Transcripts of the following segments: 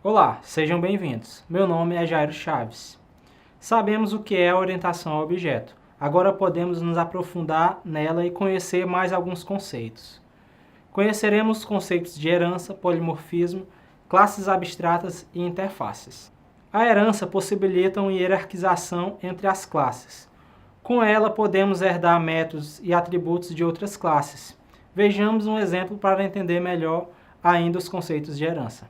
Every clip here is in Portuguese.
Olá, sejam bem-vindos. Meu nome é Jairo Chaves. Sabemos o que é orientação a objeto. Agora podemos nos aprofundar nela e conhecer mais alguns conceitos. Conheceremos os conceitos de herança, polimorfismo, classes abstratas e interfaces. A herança possibilita uma hierarquização entre as classes. Com ela, podemos herdar métodos e atributos de outras classes. Vejamos um exemplo para entender melhor ainda os conceitos de herança.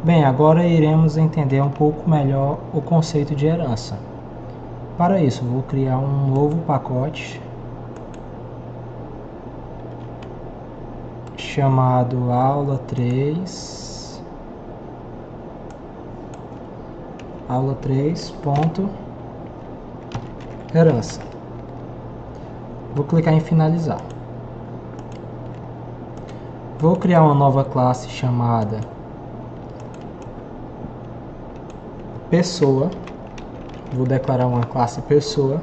Bem, agora iremos entender um pouco melhor o conceito de herança. Para isso, vou criar um novo pacote chamado aula 3 herança. Vou clicar em finalizar. Vou criar uma nova classe chamada pessoa. Vou declarar uma classe pessoa.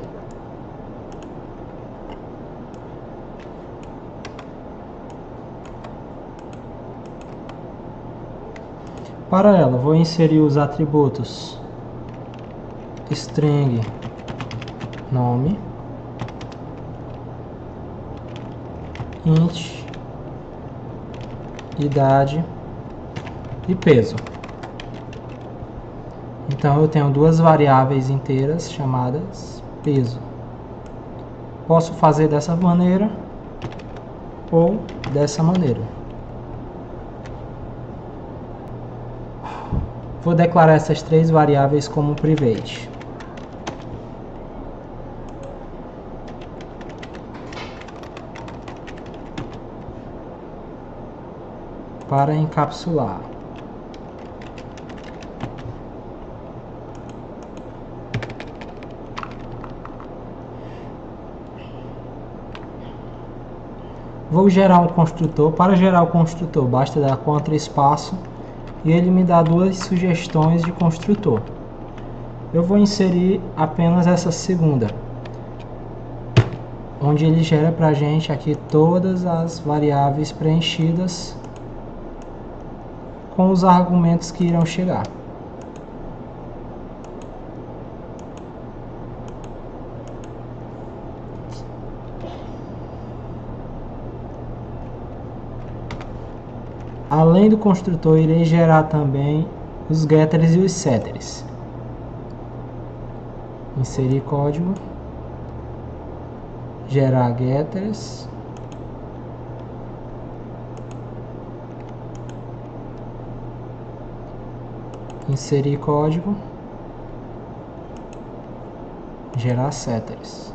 Para ela, vou inserir os atributos string nome, int idade e peso. Então eu tenho duas variáveis inteiras chamadas peso. Posso fazer dessa maneira ou dessa maneira. Vou declarar essas três variáveis como private. Para encapsular. Vou gerar um construtor. Para gerar o construtor, basta dar Ctrl espaço e ele me dá duas sugestões de construtor. Eu vou inserir apenas essa segunda, onde ele gera para a gente aqui todas as variáveis preenchidas com os argumentos que irão chegar. Além do construtor, irei gerar também os getters e os setters. Inserir código, gerar getters, inserir código, gerar setters.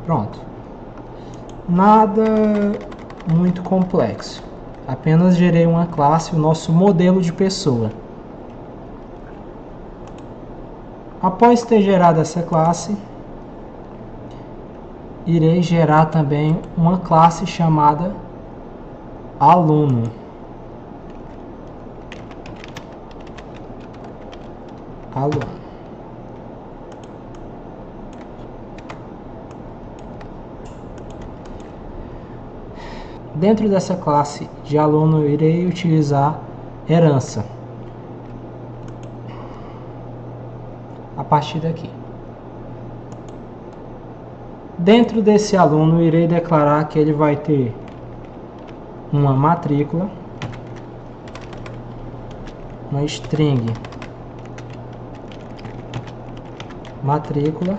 Pronto. Nada muito complexo. Apenas gerei uma classe, o nosso modelo de pessoa. Após ter gerado essa classe, irei gerar também uma classe chamada aluno. Aluno. Dentro dessa classe de aluno, eu irei utilizar herança. A partir daqui. Dentro desse aluno, irei declarar que ele vai ter uma matrícula, uma string matrícula,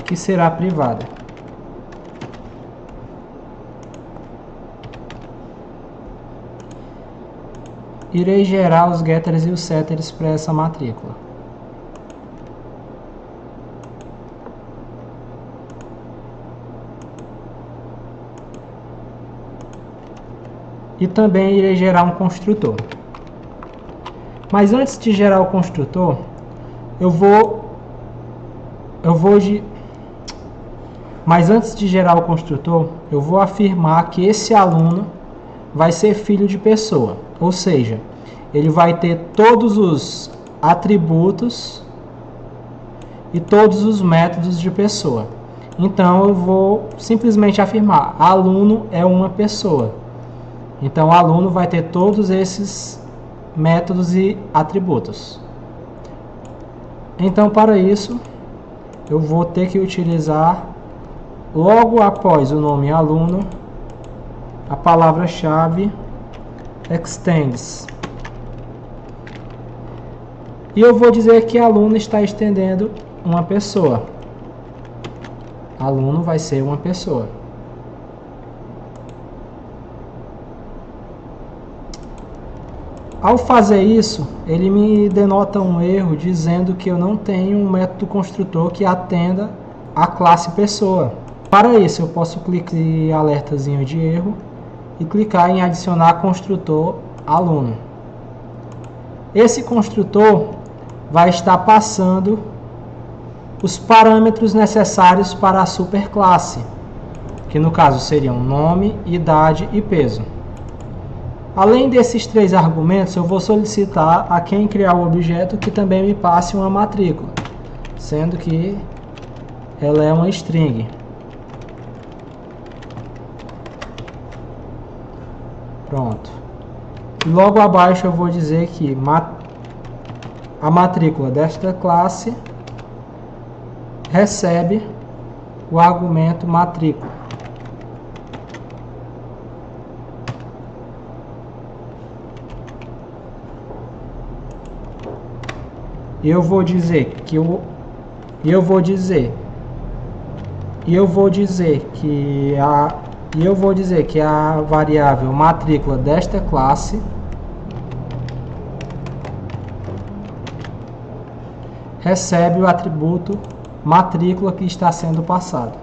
que será privada. Irei gerar os getters e os setters para essa matrícula. E também irei gerar um construtor. Mas antes de gerar o construtor, eu vou Mas antes de gerar o construtor, eu vou afirmar que esse aluno vai ser filho de pessoa, ou seja, ele vai ter todos os atributos e todos os métodos de pessoa. Então eu vou simplesmente afirmar: aluno é uma pessoa. Então o aluno vai ter todos esses métodos e atributos. Então para isso eu vou ter que utilizar, logo após o nome aluno, a palavra-chave extends. E eu vou dizer que aluno está estendendo uma pessoa. Aluno vai ser uma pessoa. Ao fazer isso, ele me denota um erro dizendo que eu não tenho um método construtor que atenda a classe pessoa. Para isso, eu posso clicar em alertazinho de erro e clicar em adicionar construtor aluno. Esse construtor vai estar passando os parâmetros necessários para a superclasse, que no caso seriam nome, idade e peso. Além desses três argumentos, eu vou solicitar a quem criar o objeto que também me passe uma matrícula, sendo que ela é uma string. Pronto. E logo abaixo eu vou dizer que a matrícula desta classe recebe o argumento matrícula. E eu vou dizer que a variável matrícula desta classe recebe o atributo matrícula que está sendo passado.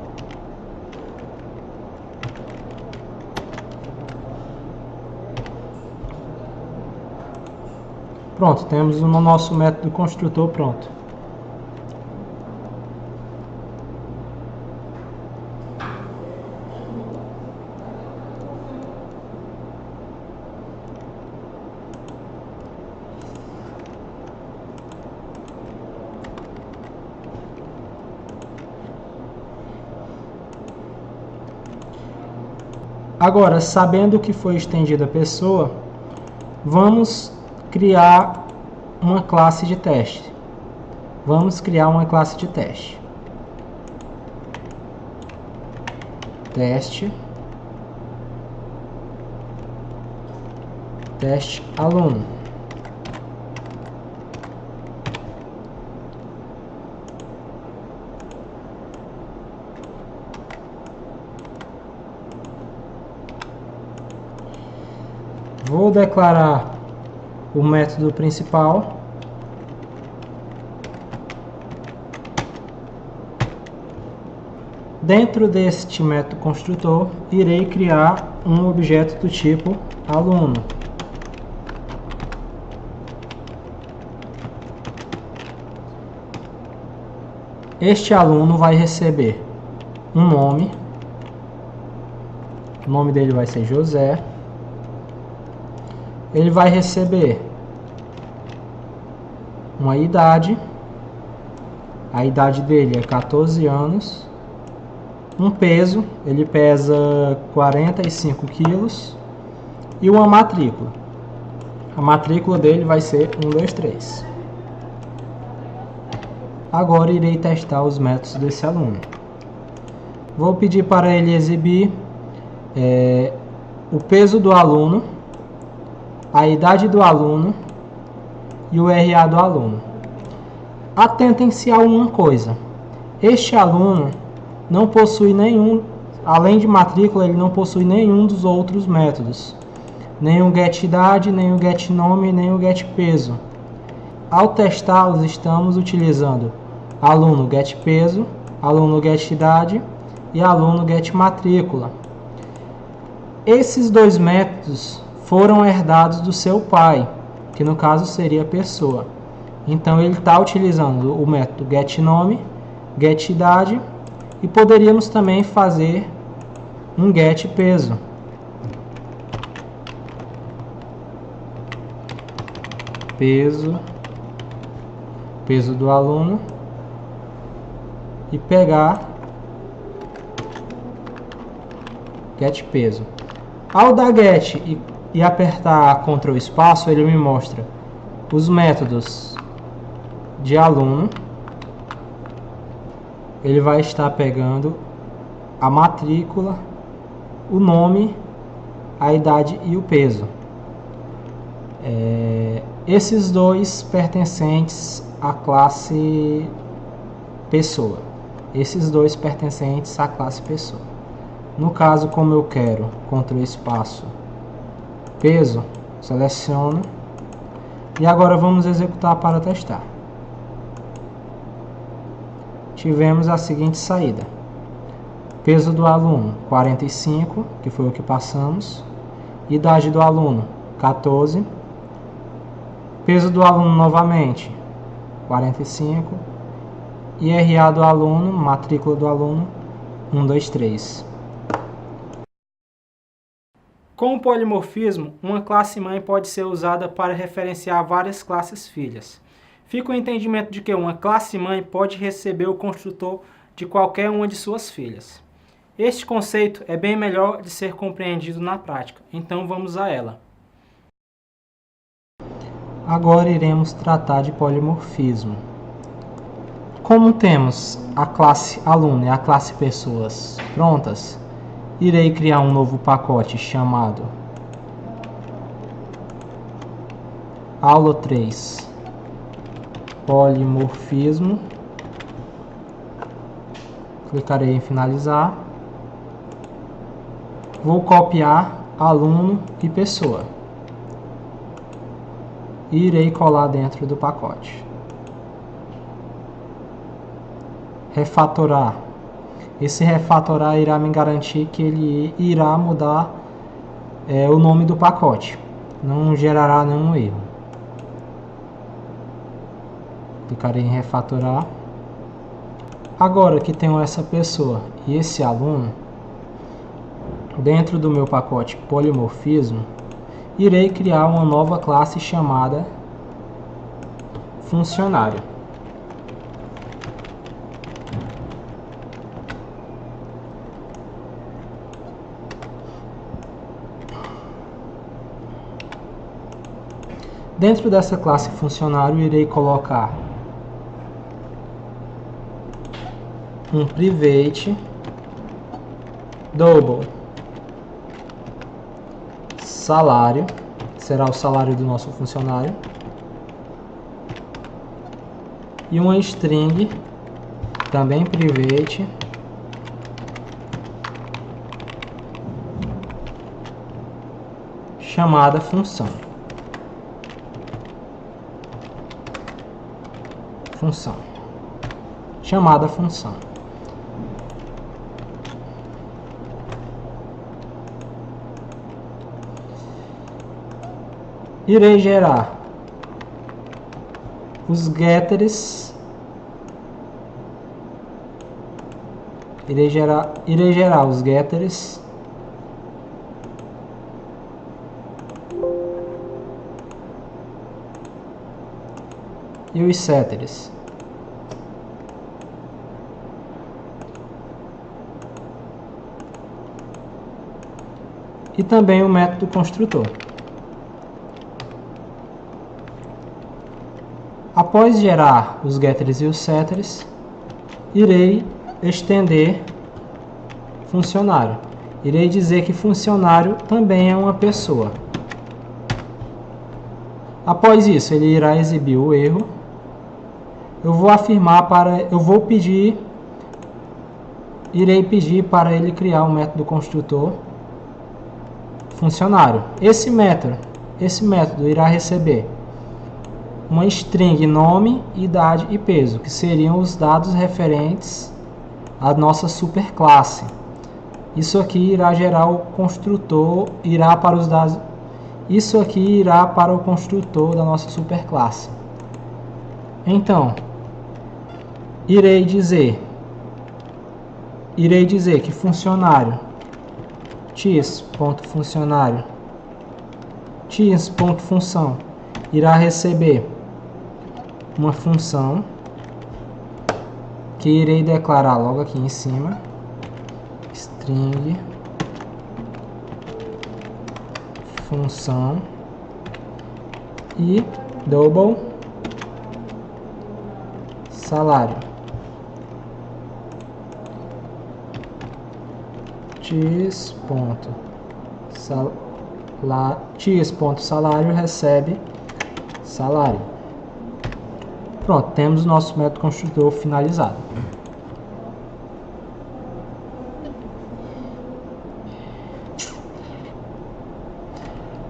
Pronto, temos o nosso método construtor pronto. Agora, sabendo que foi estendida a pessoa, vamos criar uma classe de teste. Vamos criar uma classe de teste. Teste aluno. Vou declarar o método principal. Dentro deste método construtor, irei criar um objeto do tipo aluno. Este aluno vai receber um nome. O nome dele vai ser José. Ele vai receber uma idade. A idade dele é 14 anos. Um peso, ele pesa 45 quilos. E uma matrícula. A matrícula dele vai ser 123. Agora irei testar os métodos desse aluno. Vou pedir para ele exibir o peso do aluno, a idade do aluno e o RA do aluno. Atentem-se a uma coisa: este aluno não possui nenhum, além de matrícula, ele não possui nenhum dos outros métodos, nem o getIdade, nem o getNome, nem o getPeso. Ao testá-los, estamos utilizando aluno getPeso, aluno getIdade e aluno getMatrícula. Esses dois métodos foram herdados do seu pai, que no caso seria a pessoa. Então ele está utilizando o método getNome, getIdade E poderíamos também fazer um get peso. Peso do aluno, e pegar get peso. Ao dar get e apertar Ctrl espaço, ele me mostra os métodos de aluno. Ele vai estar pegando a matrícula, o nome, a idade e o peso. Esses dois pertencentes à classe pessoa. Esses dois pertencentes à classe pessoa. No caso, como eu quero Ctrl espaço peso, seleciono e agora vamos executar para testar. Tivemos a seguinte saída: peso do aluno 45, que foi o que passamos, idade do aluno 14, peso do aluno novamente 45, IRA do aluno, matrícula do aluno 123. Com o polimorfismo, uma classe mãe pode ser usada para referenciar várias classes filhas. Fica o entendimento de que uma classe mãe pode receber o construtor de qualquer uma de suas filhas. Este conceito é bem melhor de ser compreendido na prática, então vamos a ela. Agora iremos tratar de polimorfismo. Como temos a classe aluno e a classe pessoas prontas, irei criar um novo pacote chamado aula 3 polimorfismo. Clicarei em finalizar. Vou copiar aluno e pessoa e irei colar dentro do pacote. Refatorar. Esse refatorar irá me garantir que ele irá mudar o nome do pacote. Não gerará nenhum erro. Clicarei em refatorar. Agora que tenho essa pessoa e esse aluno, dentro do meu pacote polimorfismo, irei criar uma nova classe chamada funcionário. Dentro dessa classe funcionário, irei colocar um private double salário, será o salário do nosso funcionário, e uma string também private chamada função. Chamada função. Irei gerar os getters. Irei gerar os getters e os setters. E também o método construtor. Após gerar os getters e os setters, irei estender funcionário. Irei dizer que funcionário também é uma pessoa. Após isso, ele irá exibir o erro. Irei pedir para ele criar um método construtor funcionário. Esse método irá receber uma string nome, idade e peso, que seriam os dados referentes à nossa superclasse. Isso aqui irá gerar o construtor, isso aqui irá para o construtor da nossa superclasse. Então, irei dizer irei dizer que funcionário x.funcionário x.função irá receber uma função que irei declarar logo aqui em cima, string função e double salário x.salário recebe salário. Pronto, temos o nosso método construtor finalizado.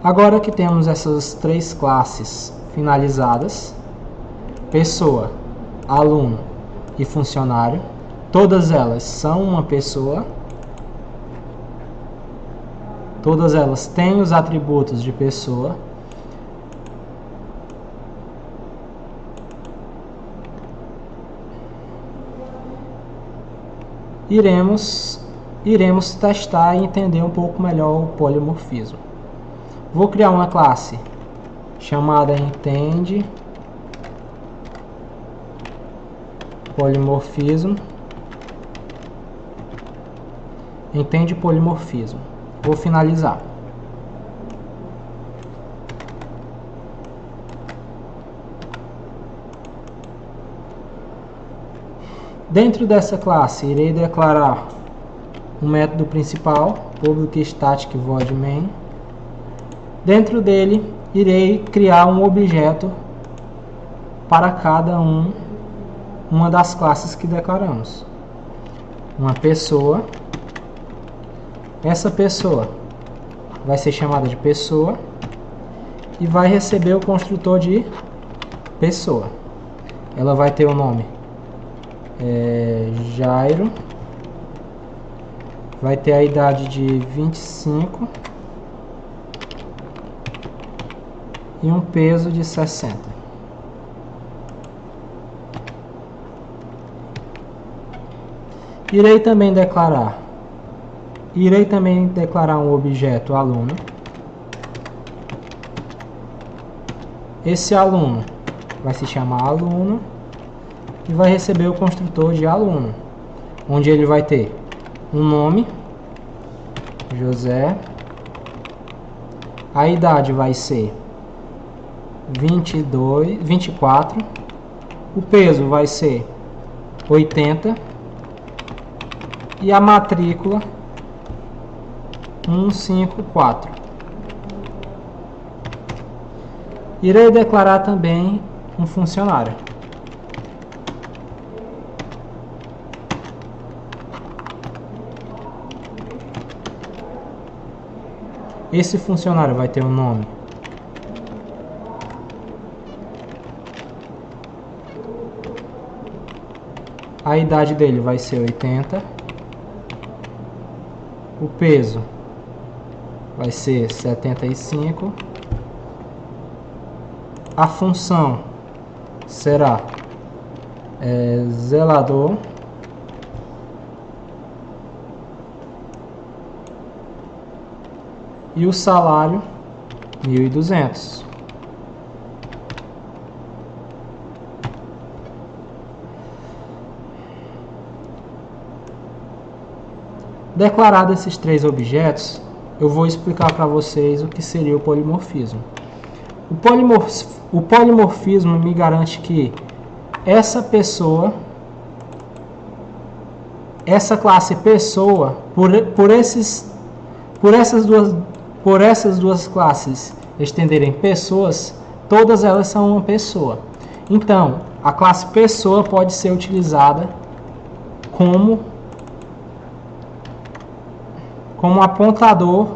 Agora que temos essas três classes finalizadas, pessoa, aluno e funcionário, todas elas são uma pessoa, todas elas têm os atributos de pessoa, iremos testar e entender um pouco melhor o polimorfismo. Vou criar uma classe chamada entende polimorfismo. Vou finalizar. Dentro dessa classe, irei declarar um método principal, public static void main. Dentro dele, irei criar um objeto para cada uma das classes que declaramos. Uma pessoa. Essa pessoa vai ser chamada de pessoa e vai receber o construtor de pessoa. Ela vai ter o nome Jairo, vai ter a idade de 25 e um peso de 60. Irei também declarar um objeto aluno. Esse aluno vai se chamar aluno e vai receber o construtor de aluno, onde ele vai ter um nome, José, a idade vai ser 24, o peso vai ser 80 e a matrícula 154. Irei declarar também um funcionário. Esse funcionário vai ter um nome a idade dele vai ser 80, o peso vai ser 75, a função será zelador, e o salário 1.200. Declarados esses três objetos, eu vou explicar para vocês o que seria o polimorfismo. O polimorfismo me garante que essa pessoa, essa classe pessoa, por essas duas classes estenderem pessoas, todas elas são uma pessoa. Então, a classe pessoa pode ser utilizada como apontador.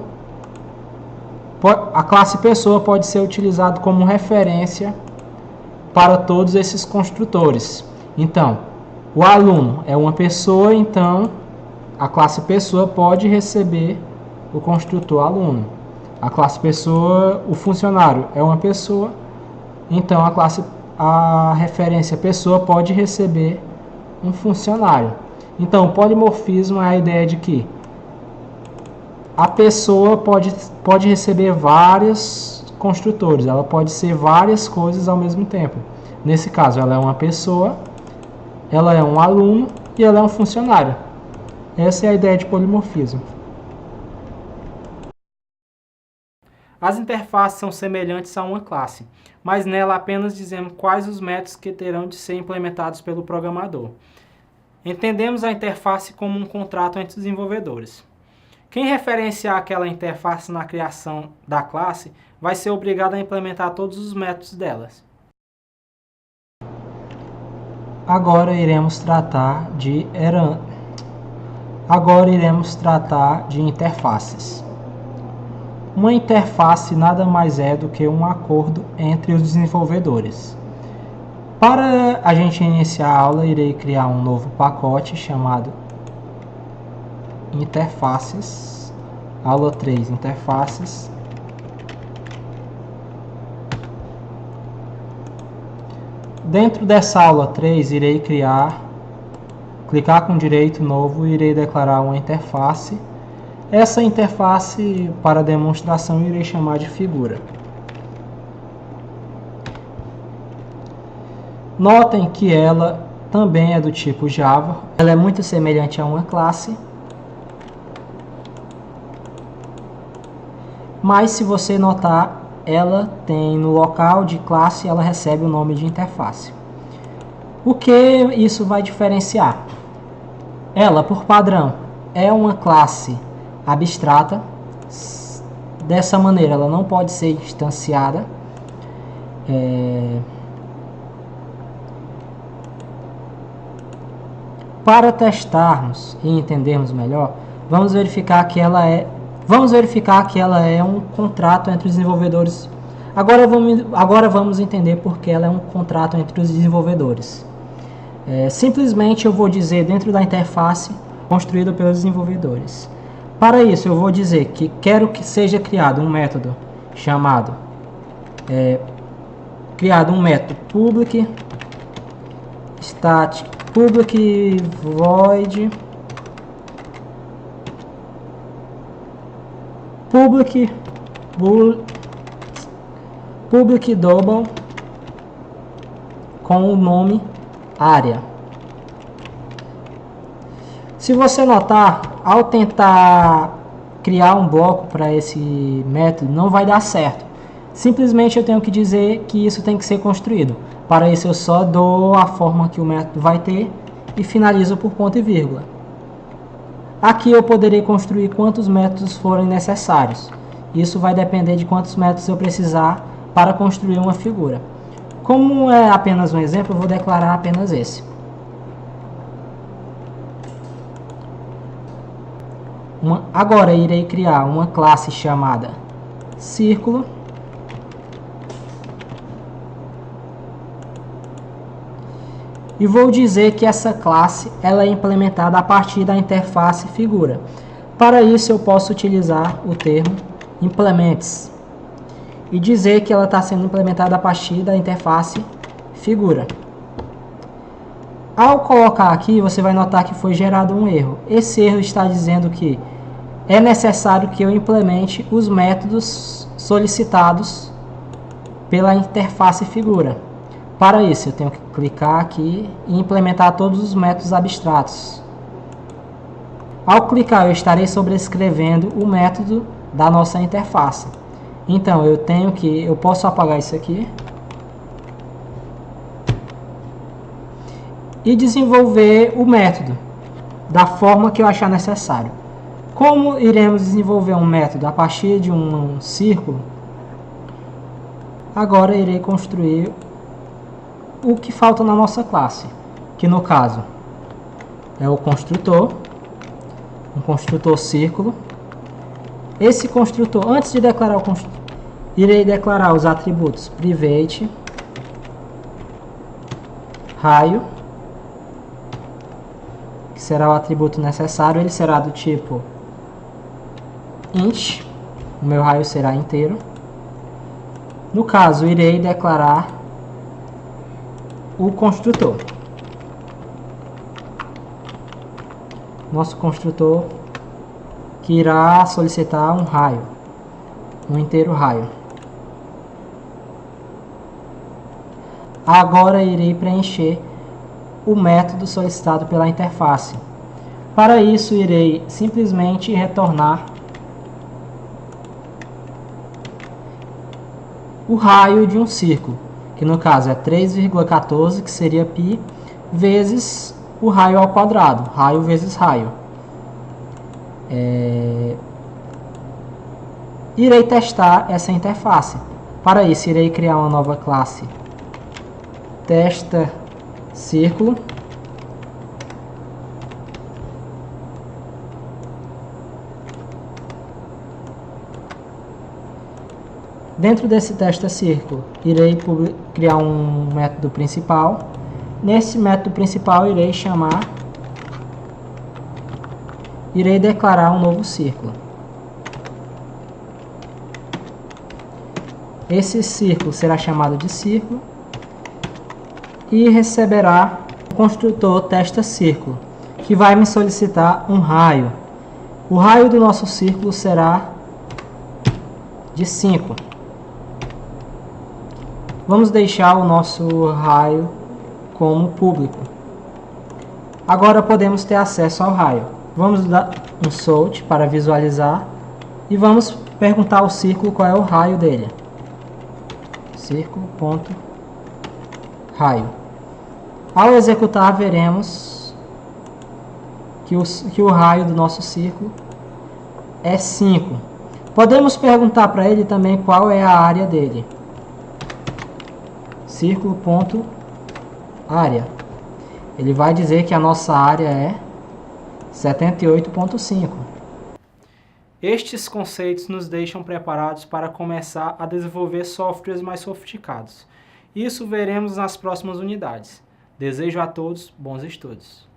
A classe pessoa pode ser utilizada como referência para todos esses construtores. Então, o aluno é uma pessoa, então a classe pessoa pode receber o construtor aluno. A classe pessoa, o funcionário é uma pessoa, então a referência pessoa pode receber um funcionário. Então, polimorfismo é a ideia de que a pessoa pode receber vários construtores, ela pode ser várias coisas ao mesmo tempo. Nesse caso, ela é uma pessoa, ela é um aluno e ela é um funcionário. Essa é a ideia de polimorfismo. As interfaces são semelhantes a uma classe, mas nela apenas dizemos quais os métodos que terão de ser implementados pelo programador. Entendemos a interface como um contrato entre os desenvolvedores. Quem referenciar aquela interface na criação da classe vai ser obrigado a implementar todos os métodos delas. Agora iremos tratar de interfaces. Uma interface nada mais é do que um acordo entre os desenvolvedores. Para a gente iniciar a aula, irei criar um novo pacote chamado Interfaces, aula 3, Interfaces. Dentro dessa aula 3, irei clicar com direito novo e irei declarar uma interface. Essa interface, para demonstração, irei chamar de figura. Notem que ela também é do tipo Java. Ela é muito semelhante a uma classe. Mas se você notar, ela tem no local de classe, ela recebe o nome de interface. O que isso vai diferenciar? Ela, por padrão, é uma classe abstrata. Dessa maneira, ela não pode ser instanciada. Para testarmos e entendermos melhor, vamos verificar que ela é um contrato entre os desenvolvedores. Agora vamos entender por que ela é um contrato entre os desenvolvedores. Simplesmente eu vou dizer dentro da interface construída pelos desenvolvedores. Para isso eu vou dizer que quero que seja criado um método chamado public static public void public double com o nome área. Se você notar, ao tentar criar um bloco para esse método, não vai dar certo. Simplesmente eu tenho que dizer que isso tem que ser construído. Para isso eu só dou a forma que o método vai ter e finalizo por ponto e vírgula. Aqui eu poderei construir quantos métodos forem necessários. Isso vai depender de quantos métodos eu precisar para construir uma figura. Como é apenas um exemplo, eu vou declarar apenas esse. Agora irei criar uma classe chamada círculo. E vou dizer que essa classe ela é implementada a partir da interface figura. Para isso eu posso utilizar o termo implements e dizer que ela está sendo implementada a partir da interface figura. Ao colocar aqui, você vai notar que foi gerado um erro. Esse erro está dizendo que é necessário que eu implemente os métodos solicitados pela interface figura. Para isso, eu tenho que clicar aqui e implementar todos os métodos abstratos. Ao clicar, eu estarei sobrescrevendo o método da nossa interface. Então, eu posso apagar isso aqui e desenvolver o método da forma que eu achar necessário. Como iremos desenvolver um método a partir de um círculo, agora irei construir o que falta na nossa classe, que no caso é o construtor, um construtor círculo. Esse construtor, antes de declarar o construtor, irei declarar os atributos private, raio, que será o atributo necessário. Ele será do tipo int, o meu raio será inteiro. No caso, irei declarar o construtor. nosso construtor que irá solicitar um raio, um inteiro raio. Agora irei preencher o método solicitado pela interface. Para isso, irei simplesmente retornar o raio de um círculo, que no caso é 3,14, que seria π, vezes o raio ao quadrado, raio vezes raio. Irei testar essa interface. Para isso, irei criar uma nova classe testa círculo. Dentro desse testa círculo, irei criar um método principal. Nesse método principal, irei declarar um novo círculo. Esse círculo será chamado de círculo e receberá o construtor testa círculo, que vai me solicitar um raio. O raio do nosso círculo será de 5. Vamos deixar o nosso raio como público. Agora podemos ter acesso ao raio. Vamos dar um sort para visualizar e vamos perguntar ao círculo qual é o raio dele. Círculo.raio. Ao executar, veremos que o raio do nosso círculo é 5. Podemos perguntar para ele também qual é a área dele. Círculo.área. Ele vai dizer que a nossa área é 78,5. Estes conceitos nos deixam preparados para começar a desenvolver softwares mais sofisticados. Isso veremos nas próximas unidades. Desejo a todos bons estudos.